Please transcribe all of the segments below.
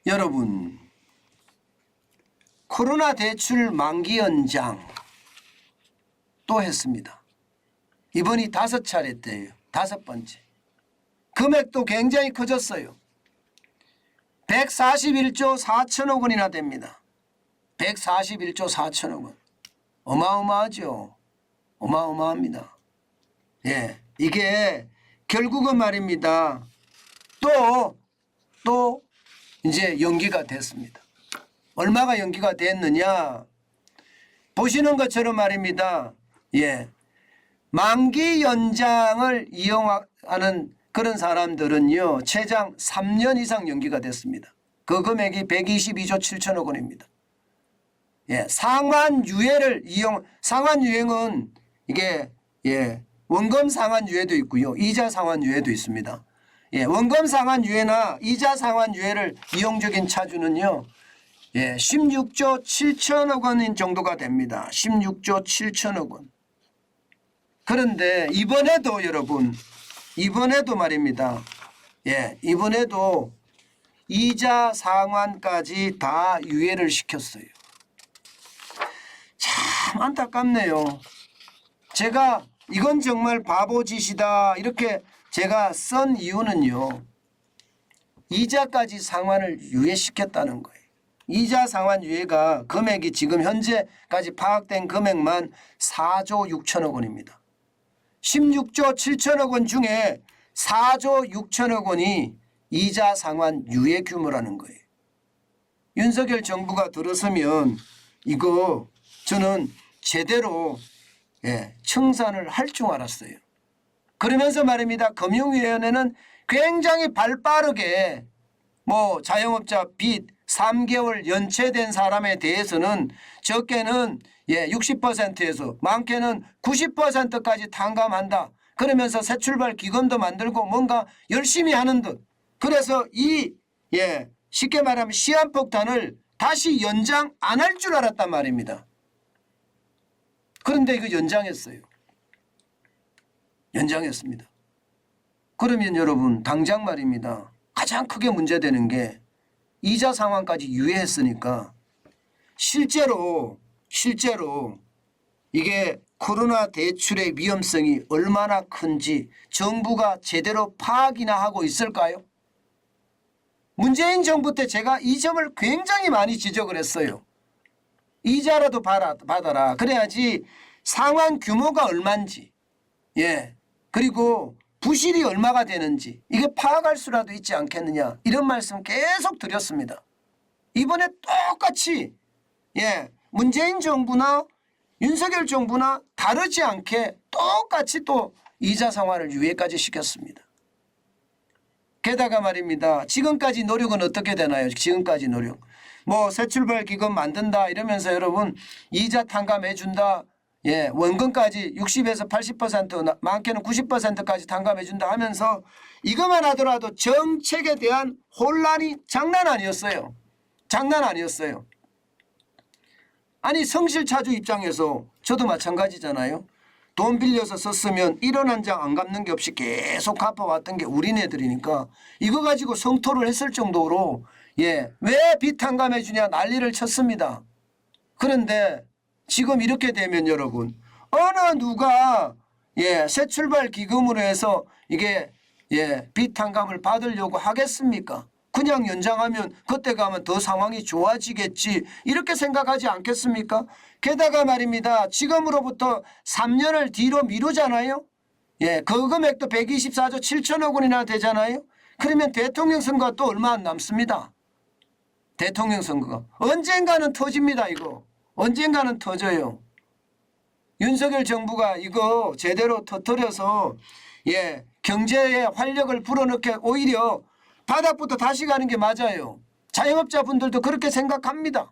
여러분, 코로나 대출 만기 연장 또 했습니다. 이번이 5차례 때예요. 5번째. 금액도 굉장히 커졌어요. 141조 4천억 원이나 됩니다. 141조 4천억 원. 어마어마하죠. 어마어마합니다. 예, 이게 결국은 말입니다. 또 이제 연기가 됐습니다. 얼마가 연기가 됐느냐? 보시는 것처럼 말입니다. 예, 만기 연장을 이용하는 그런 사람들은요, 최장 3년 이상 연기가 됐습니다. 그 금액이 122조 7천억 원입니다. 예, 상환유예는 이게 원금 상환유예도 있고요, 이자 상환유예도 있습니다. 예, 원금 상환유예나 이자 상환유예를 이용적인 차주는요, 16조 7천억 원인 정도가 됩니다. 16조 7천억 원. 그런데 이번에도 여러분, 이번에도 말입니다. 이번에도 이자 상환까지 다 유예를 시켰어요. 참 안타깝네요. 제가 이건 정말 바보짓이다 이렇게 제가 쓴 이유는요, 이자까지 상환을 유예시켰다는 거예요. 이자 상환 유예가 금액이 지금 현재까지 파악된 금액만 4조 6천억 원입니다. 16조 7천억 원 중에 4조 6천억 원이 이자 상환 유예 규모라는 거예요. 윤석열 정부가 들어서면 이거 저는 제대로 청산을 할 줄 알았어요. 그러면서 말입니다. 금융위원회는 굉장히 발빠르게 자영업자 빚 3개월 연체된 사람에 대해서는 적게는 60%에서 많게는 90%까지 탕감한다. 그러면서 새 출발 기금도 만들고 뭔가 열심히 하는 듯. 그래서 쉽게 말하면 시한폭탄을 다시 연장 안 할 줄 알았단 말입니다. 그런데 이거 연장했어요. 연장했습니다. 그러면 여러분 당장 말입니다. 가장 크게 문제되는 게 이자 상환까지 유예했으니까 실제로 이게 코로나 대출의 위험성이 얼마나 큰지 정부가 제대로 파악이나 하고 있을까요? 문재인 정부 때 제가 이 점을 굉장히 많이 지적을 했어요. 이자라도 받아라. 그래야지 상환 규모가 얼마인지, 그리고 부실이 얼마가 되는지 이게 파악할 수라도 있지 않겠느냐, 이런 말씀 계속 드렸습니다. 이번에 똑같이 문재인 정부나 윤석열 정부나 다르지 않게 똑같이 또 이자 상환을 유예까지 시켰습니다. 게다가 말입니다. 지금까지 노력은 어떻게 되나요? 지금까지 노력. 새 출발 기금 만든다 이러면서 여러분 이자 탕감해 준다. 원금까지 60에서 80% 많게는 90%까지 탕감해 준다 하면서 이것만 하더라도 정책에 대한 혼란이 장난 아니었어요. 장난 아니었어요. 아니 성실차주 입장에서 저도 마찬가지잖아요. 돈 빌려서 썼으면 1원 한 장 안 갚는 게 없이 계속 갚아왔던 게 우리네들이니까 이거 가지고 성토를 했을 정도로 왜 빚 탕감해 주냐 난리를 쳤습니다. 그런데 지금 이렇게 되면 여러분 어느 누가 새 출발 기금으로 해서 이게 빚 탕감을 받으려고 하겠습니까? 그냥 연장하면 그때 가면 더 상황이 좋아지겠지 이렇게 생각하지 않겠습니까? 게다가 말입니다. 지금으로부터 3년을 뒤로 미루잖아요. 그 금액도 124조 7천억 원이나 되잖아요. 그러면 대통령 선거가 또 얼마 안 남습니다. 대통령 선거가 언젠가는 터집니다. 이거 언젠가는 터져요. 윤석열 정부가 이거 제대로 터뜨려서 경제에 활력을 불어넣게 오히려 바닥부터 다시 가는 게 맞아요. 자영업자분들도 그렇게 생각합니다.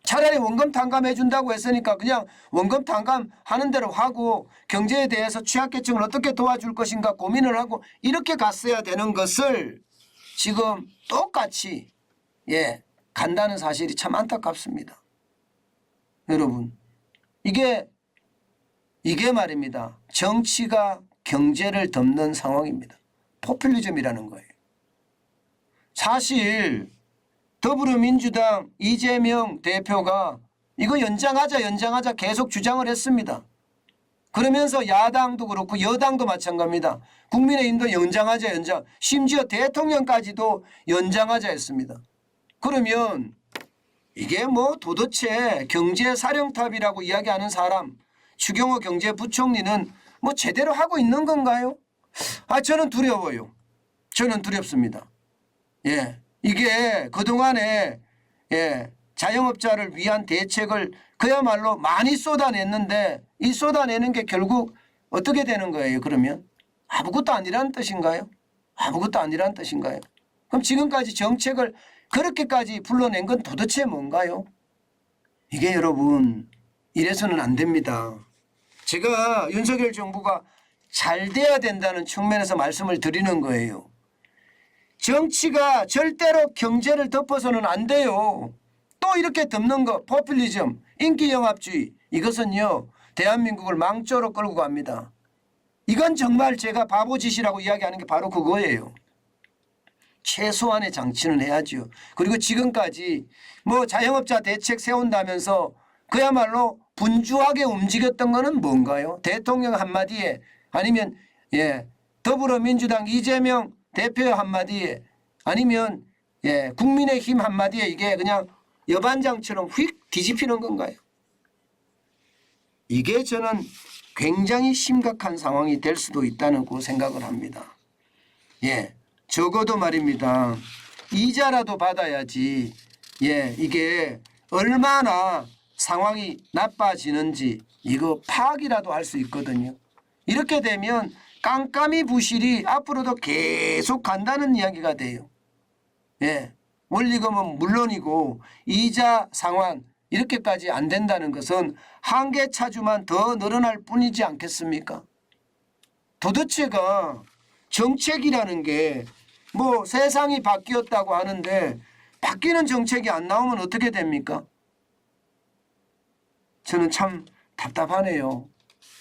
차라리 원금 탕감해 준다고 했으니까 그냥 원금 탕감하는 대로 하고 경제에 대해서 취약계층을 어떻게 도와줄 것인가 고민을 하고 이렇게 갔어야 되는 것을 지금 똑같이 간다는 사실이 참 안타깝습니다. 여러분 이게 말입니다. 정치가 경제를 덮는 상황입니다. 포퓰리즘이라는 거예요. 사실 더불어민주당 이재명 대표가 이거 연장하자 계속 주장을 했습니다. 그러면서 야당도 그렇고 여당도 마찬가지입니다. 국민의힘도 연장. 심지어 대통령까지도 연장하자 했습니다. 그러면 이게 뭐 도대체 경제사령탑이라고 이야기하는 사람 추경호 경제부총리는 뭐 제대로 하고 있는 건가요? 저는 두려워요. 저는 두렵습니다. 예, 이게 그동안에 자영업자를 위한 대책을 그야말로 많이 쏟아냈는데 이 쏟아내는 게 결국 어떻게 되는 거예요? 그러면 아무것도 아니라는 뜻인가요? 아무것도 아니라는 뜻인가요? 그럼 지금까지 정책을 그렇게까지 불러낸 건 도대체 뭔가요? 이게 여러분 이래서는 안 됩니다. 제가 윤석열 정부가 잘 돼야 된다는 측면에서 말씀을 드리는 거예요. 정치가 절대로 경제를 덮어서는 안 돼요. 또 이렇게 덮는 거 포퓰리즘, 인기영합주의 이것은요 대한민국을 망조로 끌고 갑니다. 이건 정말 제가 바보짓이라고 이야기하는 게 바로 그거예요. 최소한의 장치는 해야죠. 그리고 지금까지 뭐 자영업자 대책 세운다면서 그야말로 분주하게 움직였던 거는 뭔가요? 대통령 한마디에 아니면 더불어민주당 이재명 대표의 한마디에 아니면 국민의힘 한마디에 이게 그냥 여반장처럼 휙 뒤집히는 건가요? 이게 저는 굉장히 심각한 상황이 될 수도 있다는 그 생각을 합니다. 적어도 말입니다. 이자라도 받아야지 이게 얼마나 상황이 나빠지는지 이거 파악이라도 할 수 있거든요. 이렇게 되면 깜깜이 부실이 앞으로도 계속 간다는 이야기가 돼요. 원리금은 물론이고 이자 상환 이렇게까지 안 된다는 것은 한계 차주만 더 늘어날 뿐이지 않겠습니까? 도대체가 정책이라는 게 뭐 세상이 바뀌었다고 하는데 바뀌는 정책이 안 나오면 어떻게 됩니까? 저는 참 답답하네요.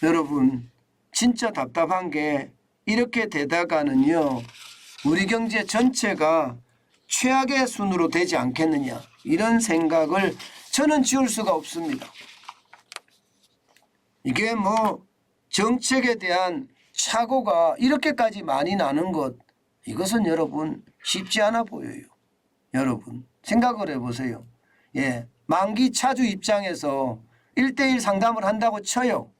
여러분 진짜 답답한 게 이렇게 되다가는요 우리 경제 전체가 최악의 순으로 되지 않겠느냐 이런 생각을 저는 지울 수가 없습니다. 이게 뭐 정책에 대한 착오가 이렇게까지 많이 나는 것 이것은 여러분 쉽지 않아 보여요. 여러분 생각을 해보세요. 만기 차주 입장에서 1:1 상담을 한다고 쳐요.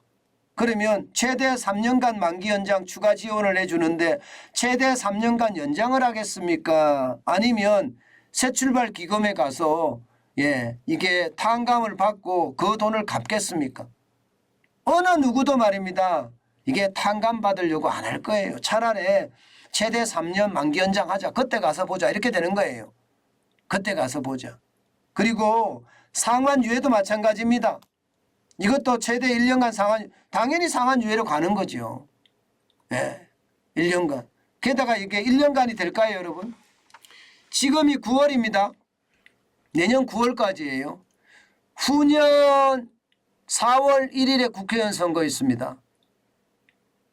그러면 최대 3년간 만기 연장 추가 지원을 해주는데 최대 3년간 연장을 하겠습니까? 아니면 새출발 기금에 가서 이게 탕감을 받고 그 돈을 갚겠습니까? 어느 누구도 말입니다. 이게 탕감 받으려고 안 할 거예요. 차라리 최대 3년 만기 연장하자. 그때 가서 보자. 이렇게 되는 거예요. 그때 가서 보자. 그리고 상환유예도 마찬가지입니다. 이것도 최대 1년간 상환, 당연히 상환유예로 가는 거죠. 1년간. 게다가 이게 1년간이 될까요, 여러분? 지금이 9월입니다. 내년 9월까지예요. 후년 4월 1일에 국회의원 선거 있습니다.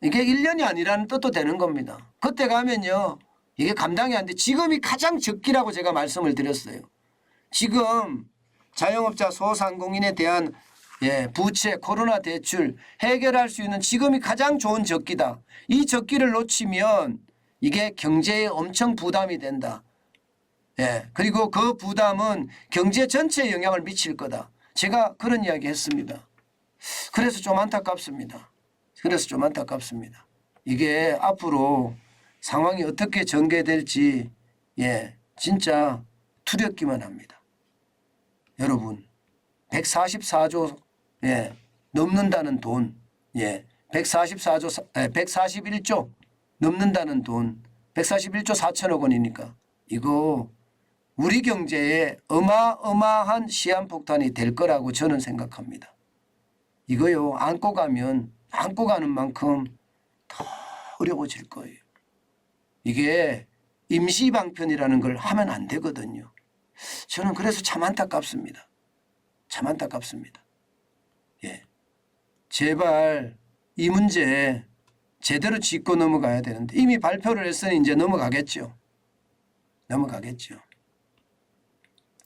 이게 1년이 아니라는 뜻도 되는 겁니다. 그때 가면요. 이게 감당이 안 돼. 지금이 가장 적기라고 제가 말씀을 드렸어요. 지금 자영업자 소상공인에 대한 부채, 코로나 대출 해결할 수 있는 지금이 가장 좋은 적기다. 이 적기를 놓치면 이게 경제에 엄청 부담이 된다. 그리고 그 부담은 경제 전체에 영향을 미칠 거다. 제가 그런 이야기 했습니다. 그래서 좀 안타깝습니다. 이게 앞으로 상황이 어떻게 전개될지 진짜 두렵기만 합니다. 여러분 144조 넘는다는 돈 141조 넘는다는 돈 141조 4천억 원이니까 이거 우리 경제에 어마어마한 시한폭탄이 될 거라고 저는 생각합니다. 이거요 안고 가는 만큼 더 어려워질 거예요. 이게 임시방편이라는 걸 하면 안 되거든요. 저는 그래서 참 안타깝습니다. 제발 이 문제 제대로 짚고 넘어가야 되는데 이미 발표를 했으니 이제 넘어가겠죠.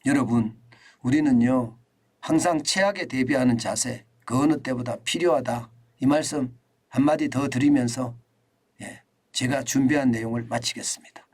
여러분, 우리는요 항상 최악에 대비하는 자세 그 어느 때보다 필요하다. 이 말씀 한마디 더 드리면서 제가 준비한 내용을 마치겠습니다.